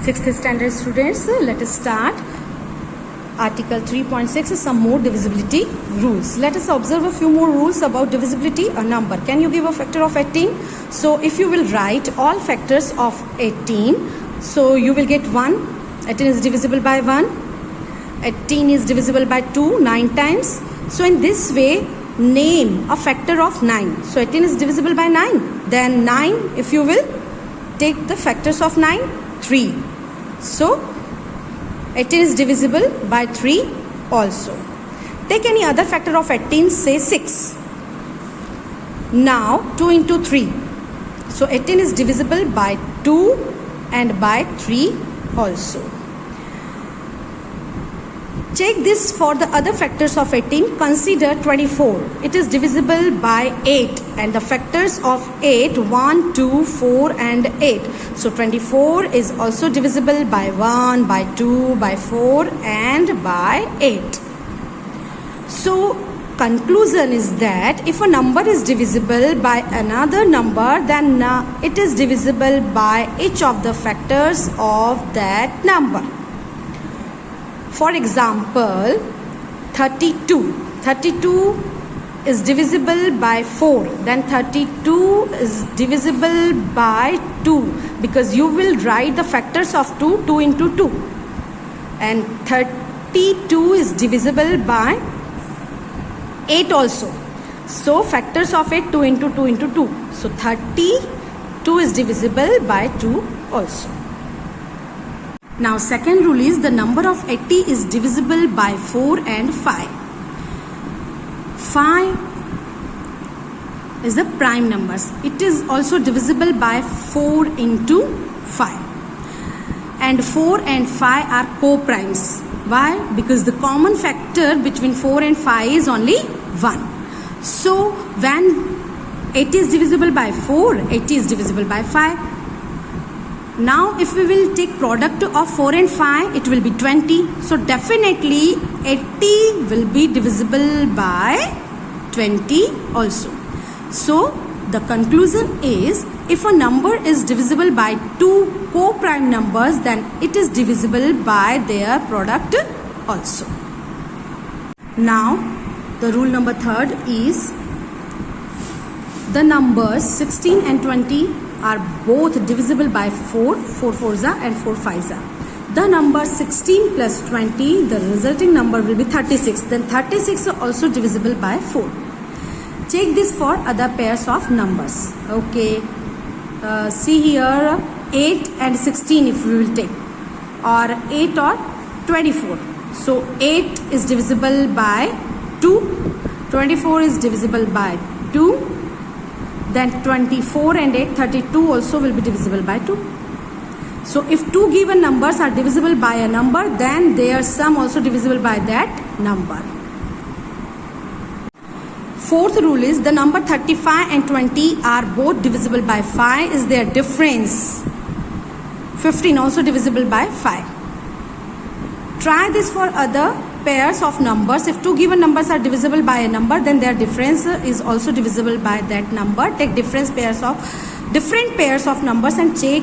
6th standard students, let us start article 3.6, some more divisibility rules. Let us observe a few more rules about divisibility. A number, can you give a factor of 18? So if you will write all factors of 18, so you will get 1. 18 is divisible by 1. 18 is divisible by 2 9 times. So in this way, name a factor of 9. So 18 is divisible by 9. Then 9, if you will take the factors of 9, 3. So 18 is divisible by 3 also. Take any other factor of 18, say 6. Now 2 into 3. So 18 is divisible by 2 and by 3 also. Check this for the other factors of 18. Consider 24. It is divisible by 8 and the factors of 8, 1, 2, 4 and 8. So 24 is also divisible by 1, by 2, by 4 and by 8. So conclusion is that if a number is divisible by another number, then it is divisible by each of the factors of that number. For example, 32. 32 is divisible by 4. Then 32 is divisible by 2. Because you will write the factors of 2, 2 into 2. And 32 is divisible by 8 also. So factors of 8, 2 into 2 into 2. So 32 is divisible by 2 also. Now second rule is the number of 80 is divisible by 4 and 5. 5 is the prime numbers. It is also divisible by 4 into 5. And 4 and 5 are co-primes. Why? Because the common factor between 4 and 5 is only 1. So when 80 is divisible by 4, 80 is divisible by 5. Now if we will take product of 4 and 5, it will be 20. So definitely 80 will be divisible by 20 also. So the conclusion is, if a number is divisible by two co-prime numbers, then it is divisible by their product also. Now the rule number 3rd is the numbers 16 and 20 are both divisible by 4, 4 4s and 4 5s. The number 16 plus 20, the resulting number will be 36. Then 36 are also divisible by 4. Check this for other pairs of numbers. Okay. See here 8 and 16 if we will take, or 8 or 24. So 8 is divisible by 2, 24 is divisible by 2. Then 24 and 8, 32 also will be divisible by 2. So if two given numbers are divisible by a number, then their sum also divisible by that number. 4th rule is the number 35 and 20 are both divisible by 5 is their difference. 15 also divisible by 5. Try this for other pairs of numbers. If two given numbers are divisible by a number, then their difference is also divisible by that number. Take different pairs of numbers and check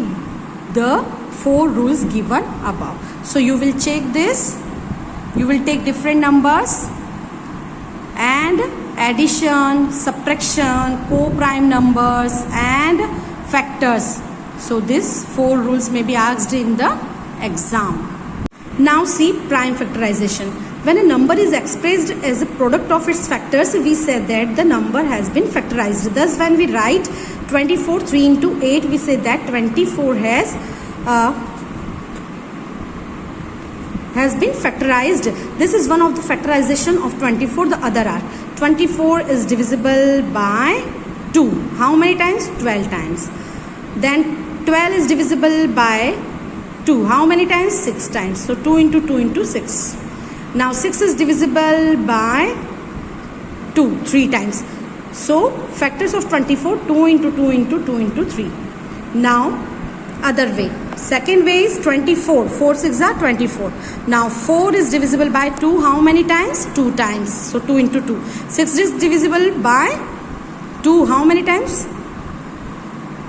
the 4 rules given above. So you will check this. You will take different numbers and addition, subtraction, co-prime numbers and factors. So these 4 rules may be asked in the exam. Now see prime factorization. When a number is expressed as a product of its factors, we say that the number has been factorized. Thus, when we write 24 3 into 8, we say that 24 has been factorized. This is one of the factorization of 24. The other are 24 is divisible by 2. How many times? 12 times. Then 12 is divisible by 2. How many times? 6 times. So 2 into 2 into 6. Now 6 is divisible by 2, 3 times. So factors of 24, 2 into 2 into 2 into 3. Now other way. Second way is 24. 4 6 are 24. Now 4 is divisible by 2. How many times? 2 times. So 2 into 2. 6 is divisible by 2. How many times?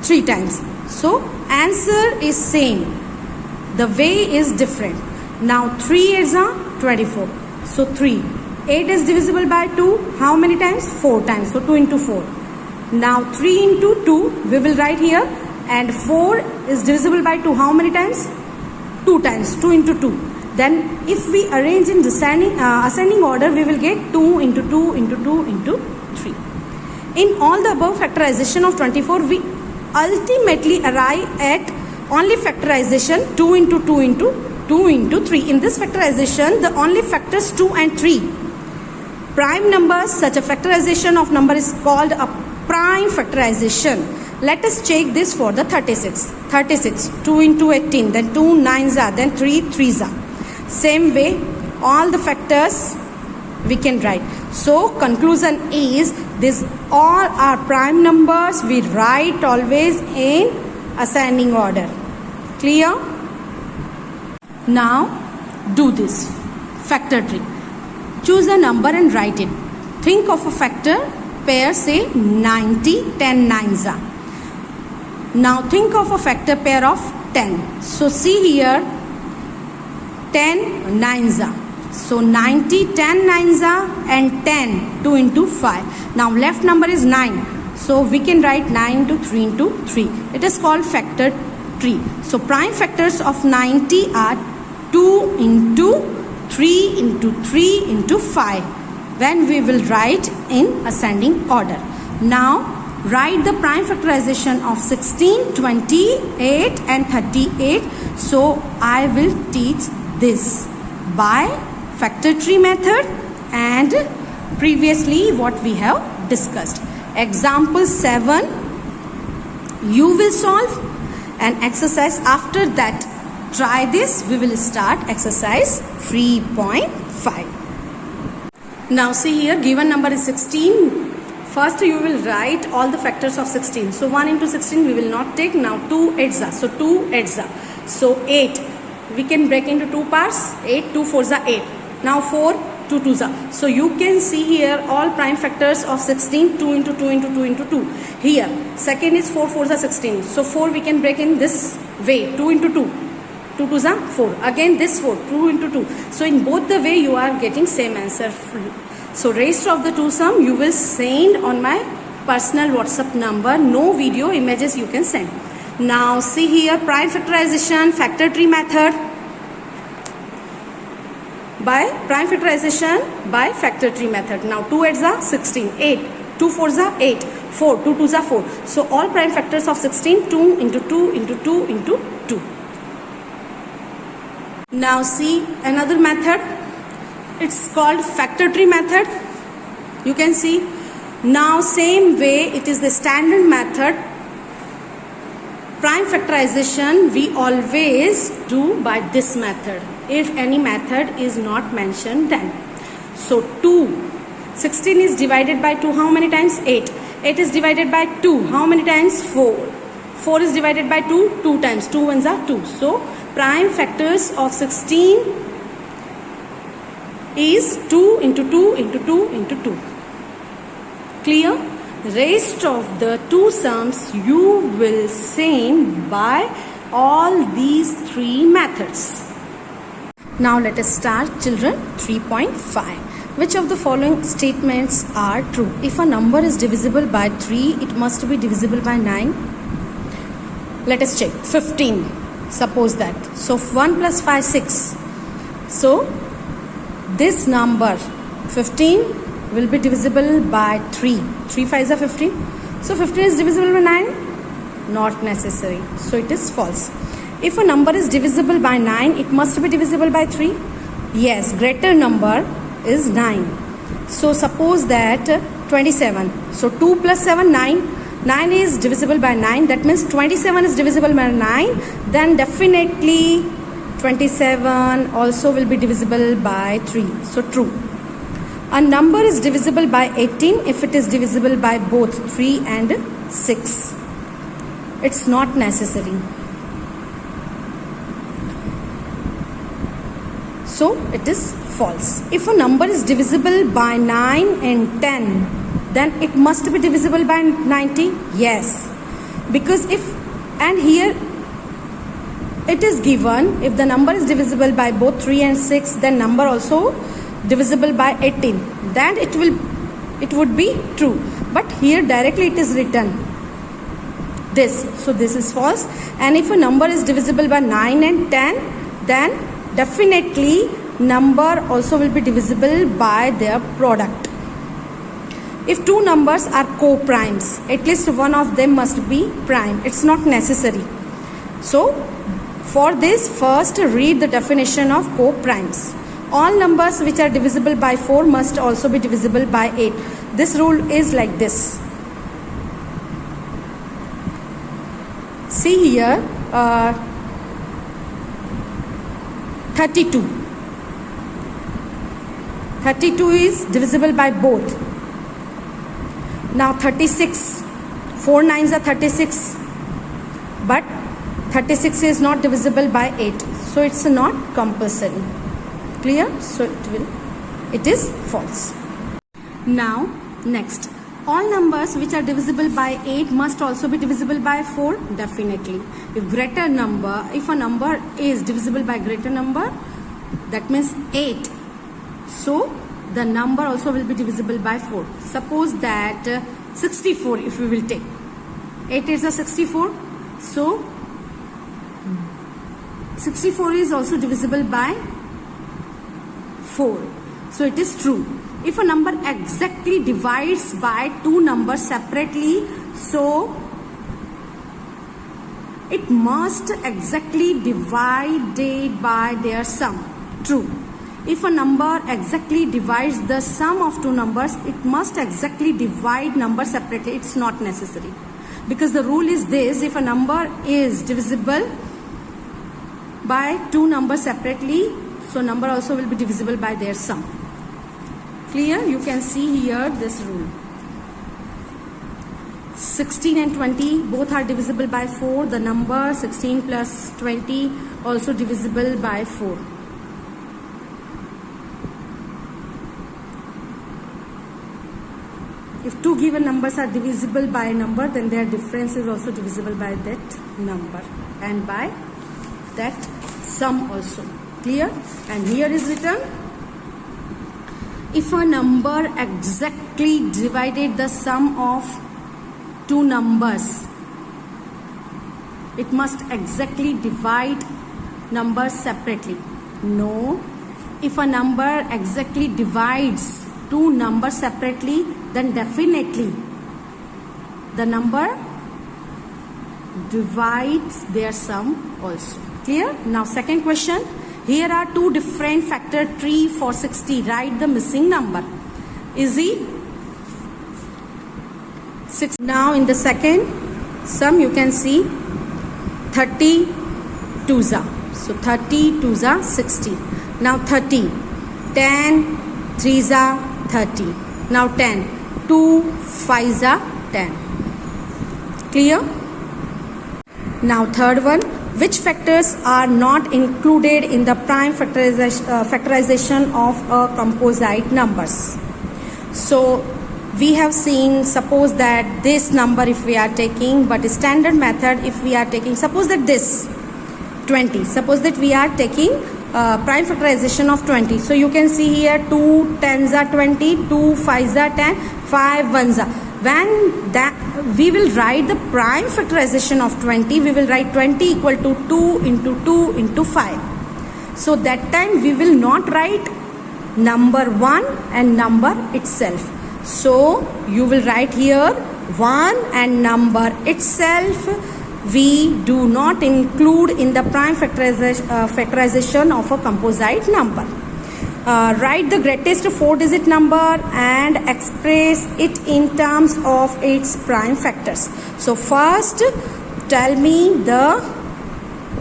3 times. So answer is same. The way is different. Now 3 is 24. So 3. 8 is divisible by 2. How many times? 4 times. So 2 into 4. Now 3 into 2 we will write here, and 4 is divisible by 2. How many times? 2 times. 2 into 2. Then if we arrange in ascending order, we will get 2 into 2 into 2 into 3. In all the above factorization of 24, we ultimately arrive at only factorization 2 into 2 into 2 into 3. In this factorization, the only factors 2 and 3. Prime numbers, such a factorization of number is called a prime factorization. Let us check this for the 36. 36, 2 into 18, then 2 9s are, then 3 3s are. Same way, all the factors we can write. So conclusion is, this all are prime numbers. We write always in ascending order. Clear? Now do this factor tree. Choose a number and write it. Think of a factor pair, say 90, 10 9s are. Now think of a factor pair of 10. So see here, 10 9s are. So 90, 10 9s are, and 10 2 into 5. Now left number is 9. So we can write 9 into 3 into 3. It is called factor tree. So prime factors of 90 are 2 into 3 into 3 into 5. When we will write in ascending order. Now write the prime factorization of 16, 28 and 38. So I will teach this by factor tree method and previously what we have discussed. Example 7, you will solve an exercise. After that, try this. We will start exercise 3.5. Now see here, given number is 16. First you will write all the factors of 16. So 1 into 16 we will not take. Now 2 8s are. So 2 8s are. So 8 we can break into 2 parts. 8 2 4s are 8. Now 4 2 2s are. So you can see here all prime factors of 16, 2 into 2 into 2 into 2. Here second is 4 4s are 16. So 4 we can break in this way, 2 into 2. 2 2s are 4. Again this 4, 2 into 2. So in both the way you are getting same answer. So rest of the two sum you will send on my personal WhatsApp number. No video, images you can send. Now see here, prime factorization, factor tree method. By prime factorization by factor tree method. Now 2 8s are 16, 8, 2 4s are 8, 4, 2 2s are 4. So all prime factors of 16, 2 into 2 into 2 into 2. Now see another method. It's called factor tree method. You can see. Now same way, it is the standard method. Prime factorization we always do by this method. If any method is not mentioned then. So 16 is divided by 2 how many times? 8. 8 is divided by 2 how many times? 4. 4 is divided by 2 2 times. 2 ones are 2. So prime factors of 16 is 2 into 2 into 2 into 2. Clear? Rest of the two sums you will send by all these three methods. Now let us start, children. 3.5. Which of the following statements are true? If a number is divisible by 3, it must be divisible by 9. Let us check. 15. Suppose that. So 1 plus 5, 6. So this number 15 will be divisible by 3. 3 5s are 15. So 15 is divisible by 9? Not necessary. So it is false. If a number is divisible by 9, it must be divisible by 3. Yes, greater number is 9. So suppose that 27. So 2 plus 7, 9. 9 is divisible by 9. That means 27 is divisible by 9. Then definitely 27 also will be divisible by 3. So true. A number is divisible by 18 if it is divisible by both 3 and 6. It's not necessary. So it is false. If a number is divisible by 9 and 10, then it must be divisible by 90. Yes. Because if, and here it is given if the number is divisible by both 3 and 6, then number also divisible by 18, then it would be true. But here directly it is written this, so this is false. And if a number is divisible by 9 and 10, then definitely number also will be divisible by their product. If two numbers are co-primes, at least one of them must be prime. It's not necessary. So for this, first read the definition of co-primes. All numbers which are divisible by 4 must also be divisible by 8. This rule is like this. See here, 32. 32 is divisible by both. Now 36, 4 9s are 36, but 36 is not divisible by 8, so it's not compulsory. Clear? So it is false. Now next, all numbers which are divisible by 8 must also be divisible by 4. Definitely. If a number is divisible by greater number, that means 8. So the number also will be divisible by 4. Suppose that 64, if we will take 8 is a 64, so 64 is also divisible by 4. So it is true. If a number exactly divides by two numbers separately, so it must exactly divide by their sum. True. If a number exactly divides the sum of two numbers, it must exactly divide numbers separately. It's not necessary. Because the rule is this, if a number is divisible by two numbers separately, so number also will be divisible by their sum. Clear? You can see here this rule. 16 and 20 both are divisible by 4. The number 16 plus 20 also divisible by 4. If two given numbers are divisible by a number, then their difference is also divisible by that number and by that sum also. Clear? And here is written, if a number exactly divided the sum of two numbers, it must exactly divide numbers separately. No. If a number exactly divides two numbers separately, then definitely the number divides their sum also. Clear? Now second question. Here are two different factor tree for 60. Write the missing number. Easy. 6. Now in the second sum you can see 30 twos are. So 30 twos are 60. Now 30. 10 threes are 30. Now 10. 2 5s are 10. Clear? Now third one. Which factors are not included in the prime factorization of a composite numbers? So we have seen, suppose that this number if we are taking, but standard method if we are taking, suppose that this 20, suppose that we are taking prime factorization of 20. So you can see here 2 10s are 20, 2 5s are 10, 5 1s are. When that we will write the prime factorization of 20, we will write 20 equal to 2 into 5. So that time we will not write number 1 and number itself. So you will write here 1 and number itself we do not include in the prime factorization of a composite number. Write the greatest 4-digit number and express it in terms of its prime factors. So first tell me the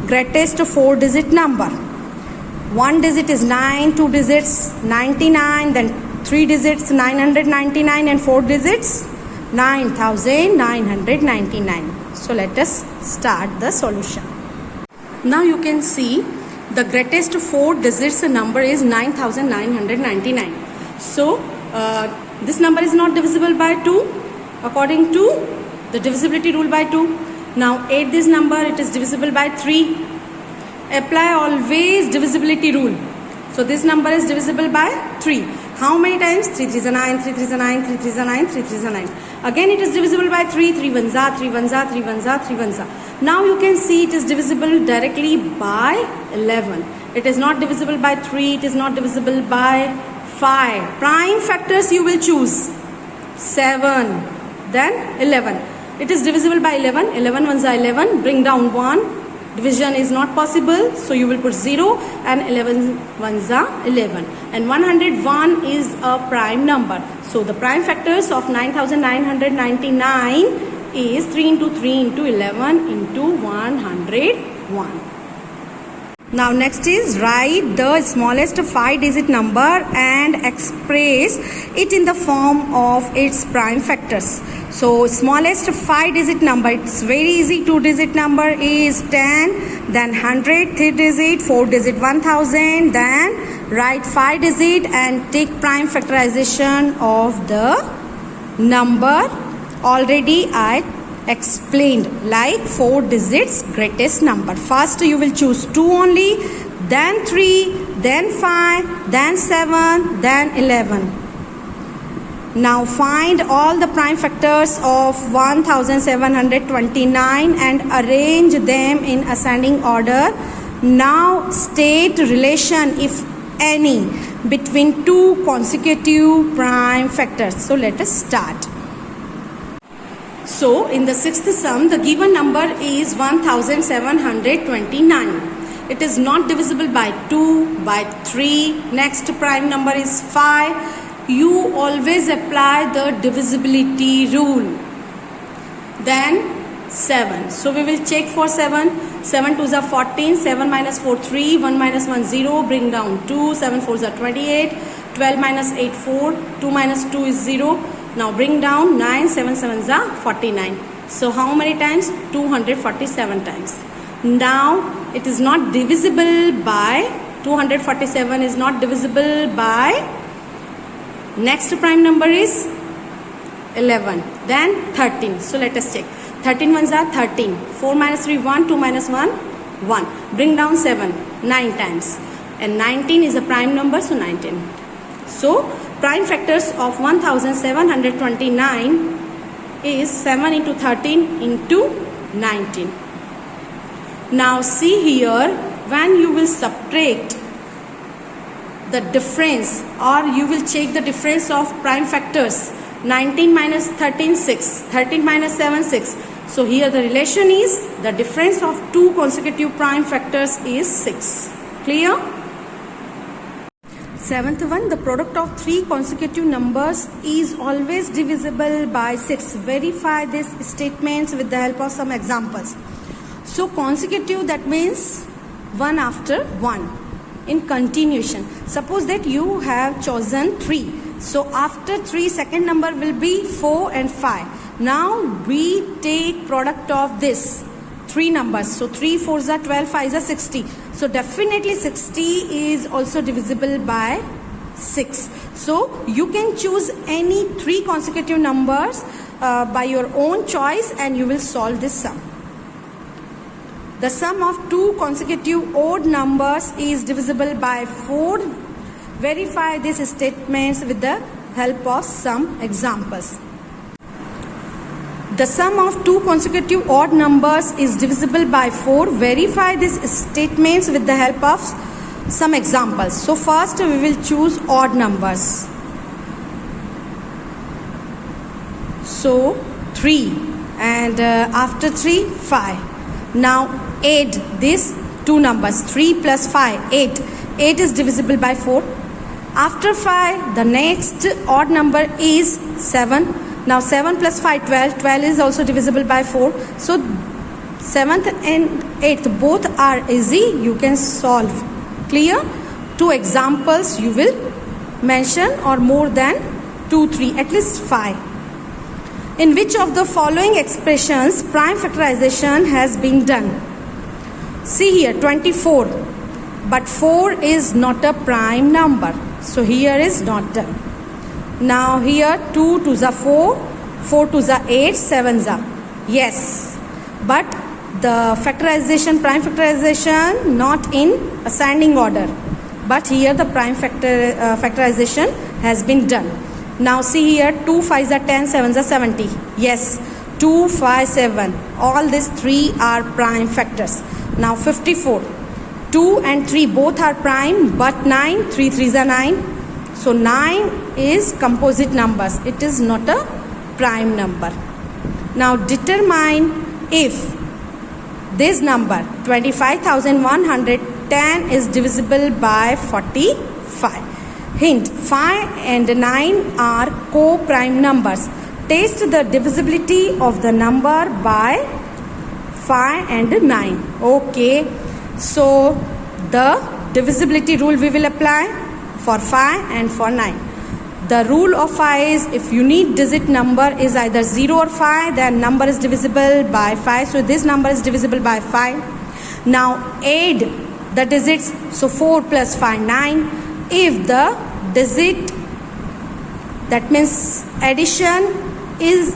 greatest 4-digit number. 1 digit is 9, 2 digits 99, then 3 digits 999 and 4 digits 9999. So let us start the solution. Now you can see the greatest 4 digits number is 9999. So this number is not divisible by 2 according to the divisibility rule by 2. Now 8 this number, it is divisible by 3. apply always divisibility rule. So this number is divisible by 3. How many times? 3 3s are 9, 3 3s are 9, 3 3s are 9, 3 3s are 9. Again it is divisible by 3, 3 1s are, 3 1s are, 3 1s are, 3 1s are. Now you can see it is divisible directly by 11. It is not divisible by 3, it is not divisible by 5. Prime factors you will choose 7, then 11. It is divisible by 11. 11 ones are 11. Bring down 1. Division is not possible, so you will put 0, and 11 ones are 11. And 101 is a prime number. So the prime factors of 9999 is 3 into 3 into 11 into 101. Now next is write the smallest 5-digit number and express it in the form of its prime factors. So smallest 5-digit number, it's very easy. 2-digit number is 10, then 100, 3-digit, 4-digit 1000, then write 5-digit and take prime factorization of the number. Already I explained, like 4 digits greatest number. First you will choose 2 only, then 3, then 5, then 7, then 11. Now find all the prime factors of 1729 and arrange them in ascending order. Now state relation, if any, between two consecutive prime factors. So let us start. So in the sixth sum, the given number is 1729. It is not divisible by 2, by 3. Next prime number is 5. You always apply the divisibility rule. Then 7. So we will check for 7. 7 2s are 14. 7 minus 4 3. 1 minus 1 0. Bring down 2. 7 4s are 28. 12 minus 8 4. 2 minus 2 is 0. Now bring down 9. 7 7s are 49. So how many times? 247 times. Now it is not divisible by 247 is not divisible by. Next prime number is 11, then 13. So let us check. 13 ones are 13. 4 minus 3, 1. 2 minus 1, 1. Bring down 7, 9 times. And 19 is a prime number, so 19. So prime factors of 1729 is 7 into 13 into 19. Now see here, when you will subtract the difference, or you will check the difference of prime factors, 19 minus 13 6, 13 minus 7 6. So here the relation is the difference of two consecutive prime factors is 6. Clear? Seventh one, the product of three consecutive numbers is always divisible by 6. Verify these statements with the help of some examples. So consecutive, that means one after one. In continuation, suppose that you have chosen 3. So after 3, second number will be 4 and 5. Now we take product of this 3 numbers. So 3 4s are 12, 5s are 60. So definitely 60 is also divisible by 6. So you can choose any 3 consecutive numbers by your own choice and you will solve this sum. The sum of two consecutive odd numbers is divisible by 4. Verify these statements with the help of some examples. The sum of two consecutive odd numbers is divisible by 4. Verify these statements with the help of some examples. So first we will choose odd numbers. So 3 and after 3, 5. Now add these two numbers, 3 plus 5, 8. 8 is divisible by 4. After 5, the next odd number is 7. Now 7 plus 5, 12. 12 is also divisible by 4. So 7th and 8th both are easy. You can solve. Clear? 2 examples you will mention, or more than 2, 3, at least 5. In which of the following expressions prime factorization has been done? See here, 24. But 4 is not a prime number. So here is not done. Now here 2 2s are 4, 4 2s are 8, 7s are. Yes. But the factorization, prime factorization, not in ascending order, but here the prime factorization has been done. Now see here, 2 5s are 10, 7s are 70. Yes, 2, 5, 7. All these three are prime factors. Now 54. 2 and 3 both are prime, but 9, 3 3s are 9. So 9 is composite numbers. It is not a prime number. Now determine if this number 25,110 is divisible by 45. Hint, 5 and 9 are co-prime numbers. Test the divisibility of the number by 5 and 9. Okay, so the divisibility rule we will apply for 5 and for 9. The rule of 5 is if unique digit number is either 0 or 5, then number is divisible by 5. So this number is divisible by 5. Now add the digits. So 4 plus 5, 9. If the digit, that means addition, is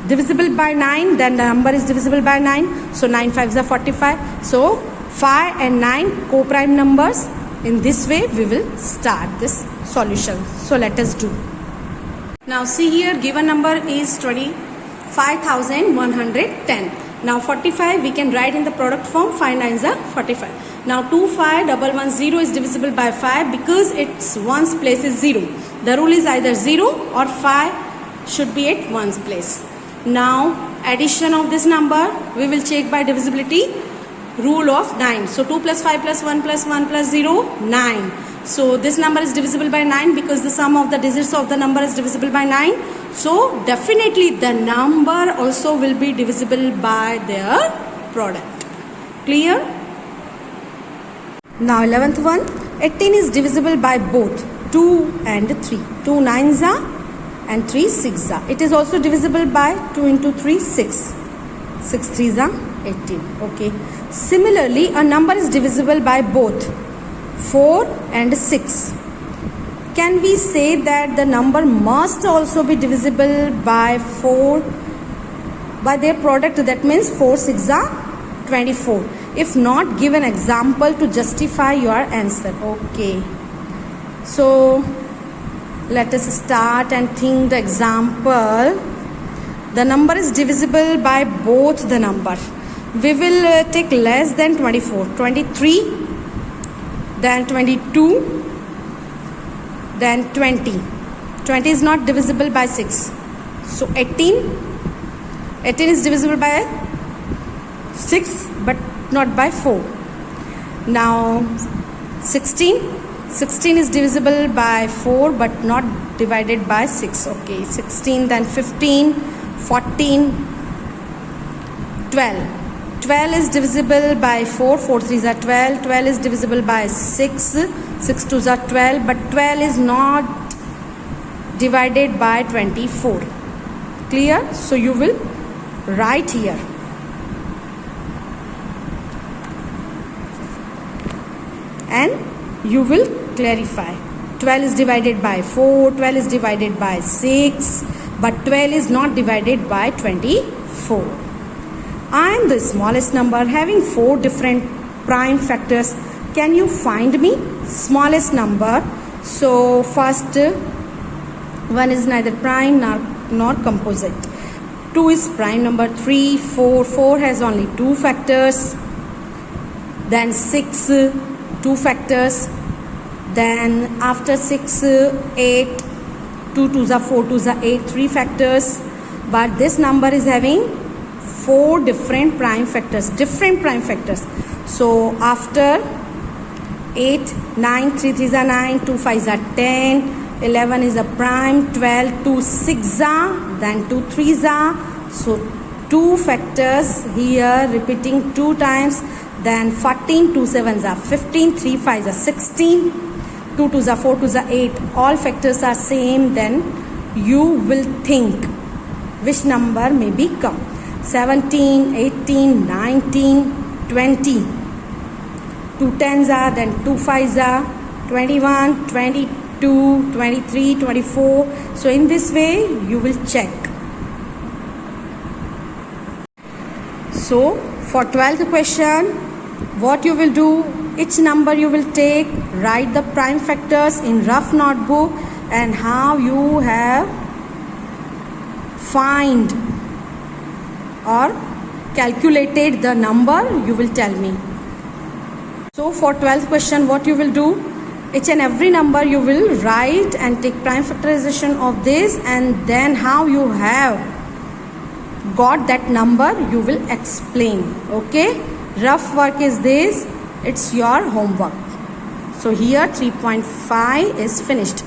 divisible by 9, then the number is divisible by 9. So 9 5s are 45. So 5 and 9 co-prime numbers. In this way we will start this solution. So let us do. Now see here, given number is 25,110. Now 45 we can write in the product form. 5 9s are 45. Now 25110 is divisible by 5 because its ones place is 0. The rule is either 0 or 5 should be at ones place. Now addition of this number we will check by divisibility rule of 9. So 2 plus 5 plus 1 plus 1 plus 0, 9. So this number is divisible by 9 because the sum of the digits of the number is divisible by 9. So definitely the number also will be divisible by their product. Clear? Now 11th one, 18 is divisible by both 2 and 3. 2 9s are and 3 6s are. It is also divisible by 2 into 3, 6. 6 3s are 18. Okay. Similarly, a number is divisible by both 4 and 6. Can we say that the number must also be divisible by 4 by their product? That means 4 6s are 24. If not, give an example to justify your answer. Okay. So let us start and think the example. The number is divisible by both the number. We will take less than 24. 23, then 22, then 20. 20 is not divisible by 6. So 18. 18 is divisible by 6 but not by 4. Now 16. 16 is divisible by 4 but not divided by 6. Okay, 16, then 15, 14, 12. 12 is divisible by 4. 4 3s are 12. 12 is divisible by 6. 6 2s are 12. But 12 is not divided by 24. Clear? So you will write here. And you will clarify. 12 is divided by 4. 12 is divided by 6. But 12 is not divided by 24. I am the smallest number having 4 different prime factors. Can you find me smallest number? So first one is neither prime nor composite. 2 is prime number. 3, 4. 4 has only 2 factors. Then 6, 2 factors. Then after 6, 8. 2 2s are 4, 2s are 8, 3 factors. But this number is having 4 different prime factors, different prime factors. So after 8, 9, 3 3s are 9, 2 5s are 10, 11 is a prime, 12, 2 6s are, then 2 3s are. So 2 factors here repeating 2 times. Then 14, 2 7s are 15, 3 5s are 16, 2 2s are 4, 2s are 8. All factors are same. Then you will think which number may be come. 17, 18, 19, 20. 2 10s are, then 2 5s are, 21, 22, 23, 24. So in this way you will check. So for 12th question, what you will do, each number you will take, write the prime factors in rough notebook, and how you have find or calculated the number, you will tell me. So for 12th question, what you will do, each and every number you will write and take prime factorization of this, and then how you have got that number you will explain. Okay, rough work is this, it's your homework. So here 3.5 is finished.